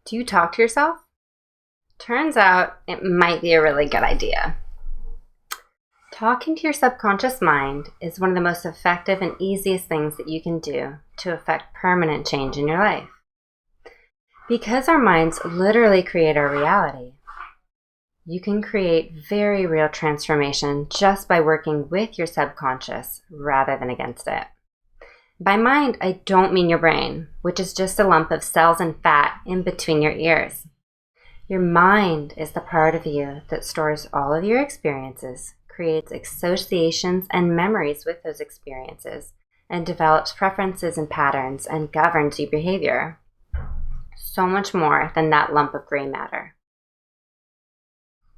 Do you talk to yourself? Turns out it might be a really good idea. Talking to your subconscious mind is one of the most effective and easiest things that you can do to affect permanent change in your life. Because our minds literally create our reality, you can create very real transformation just by working with your subconscious rather than against it. By mind, I don't mean your brain, which is just a lump of cells and fat in between your ears. Your mind is the part of you that stores all of your experiences, creates associations and memories with those experiences, and develops preferences and patterns and governs your behavior. So much more than that lump of gray matter.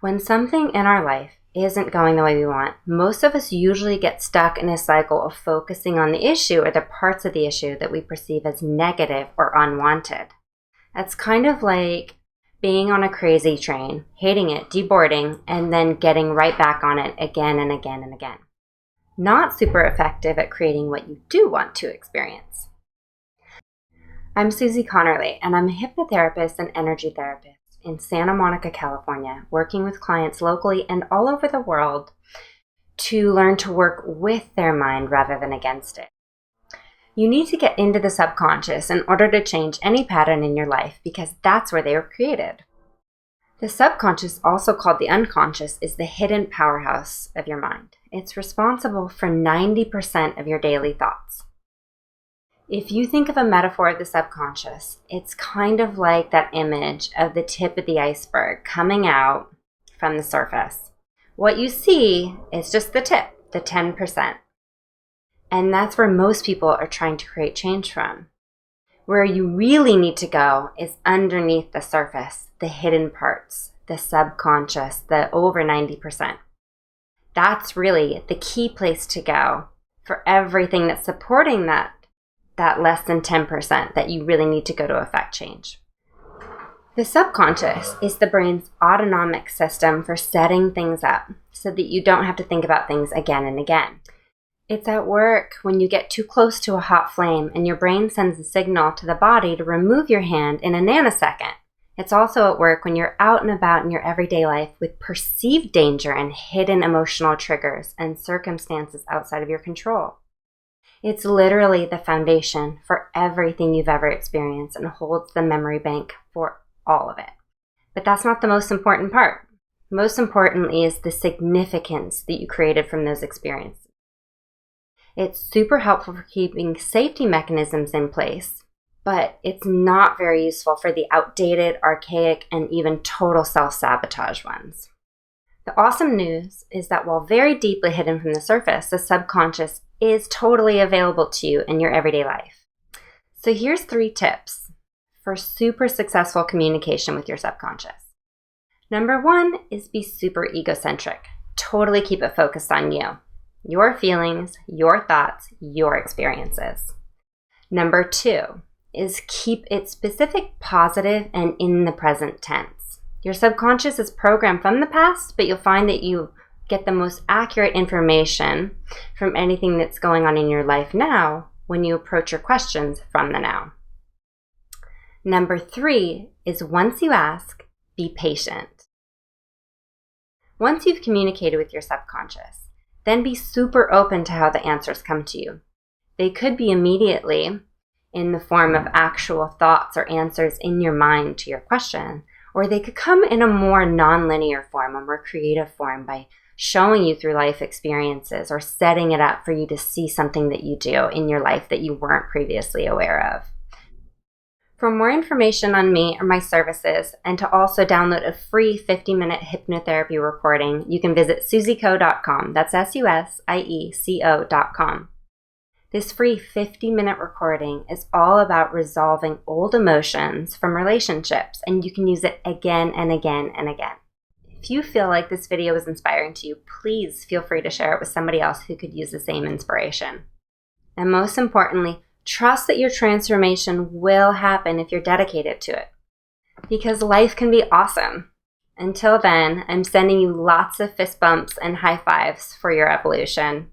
When something in our life isn't going the way we want, most of us usually get stuck in a cycle of focusing on the issue or the parts of the issue that we perceive as negative or unwanted. That's kind of like being on a crazy train, hating it, deboarding, and then getting right back on it again and again and again. Not super effective at creating what you do want to experience. I'm Susie Connerly, and I'm a hypnotherapist and energy therapist in Santa Monica, California, working with clients locally and all over the world to learn to work with their mind rather than against it. You need to get into the subconscious in order to change any pattern in your life because that's where they were created. The subconscious, also called the unconscious, is the hidden powerhouse of your mind. It's responsible for 90% of your daily thoughts. If you think of a metaphor of the subconscious, it's kind of like that image of the tip of the iceberg coming out from the surface. What you see is just the tip, the 10%. And that's where most people are trying to create change from. Where you really need to go is underneath the surface, the hidden parts, the subconscious, the over 90%. That's really the key place to go for everything that's supporting that less than 10% that you really need to go to affect change. The subconscious is the brain's autonomic system for setting things up so that you don't have to think about things again and again. It's at work when you get too close to a hot flame and your brain sends a signal to the body to remove your hand in a nanosecond. It's also at work when you're out and about in your everyday life with perceived danger and hidden emotional triggers and circumstances outside of your control. It's literally the foundation for everything you've ever experienced and holds the memory bank for all of it. But that's not the most important part. Most importantly is the significance that you created from those experiences. It's super helpful for keeping safety mechanisms in place, but it's not very useful for the outdated, archaic, and even total self-sabotage ones. The awesome news is that while very deeply hidden from the surface, the subconscious is totally available to you in your everyday life. So here's 3 tips for super successful communication with your subconscious. Number 1 is be super egocentric. Totally keep it focused on you, your feelings, your thoughts, your experiences. Number 2 is keep it specific, positive, and in the present tense. Your subconscious is programmed from the past, but you'll find that you get the most accurate information from anything that's going on in your life now when you approach your questions from the now. Number 3 is once you ask, be patient. Once you've communicated with your subconscious, then be super open to how the answers come to you. They could be immediately in the form of actual thoughts or answers in your mind to your question, or they could come in a more non-linear form, a more creative form by showing you through life experiences or setting it up for you to see something that you do in your life that you weren't previously aware of. For more information on me or my services, and to also download a free 50-minute hypnotherapy recording, you can visit susieco.com. That's SUSIECO.com. This free 50-minute recording is all about resolving old emotions from relationships, and you can use it again and again and again. If you feel like this video was inspiring to you, please feel free to share it with somebody else who could use the same inspiration. And most importantly, trust that your transformation will happen if you're dedicated to it. Because life can be awesome. Until then, I'm sending you lots of fist bumps and high fives for your evolution.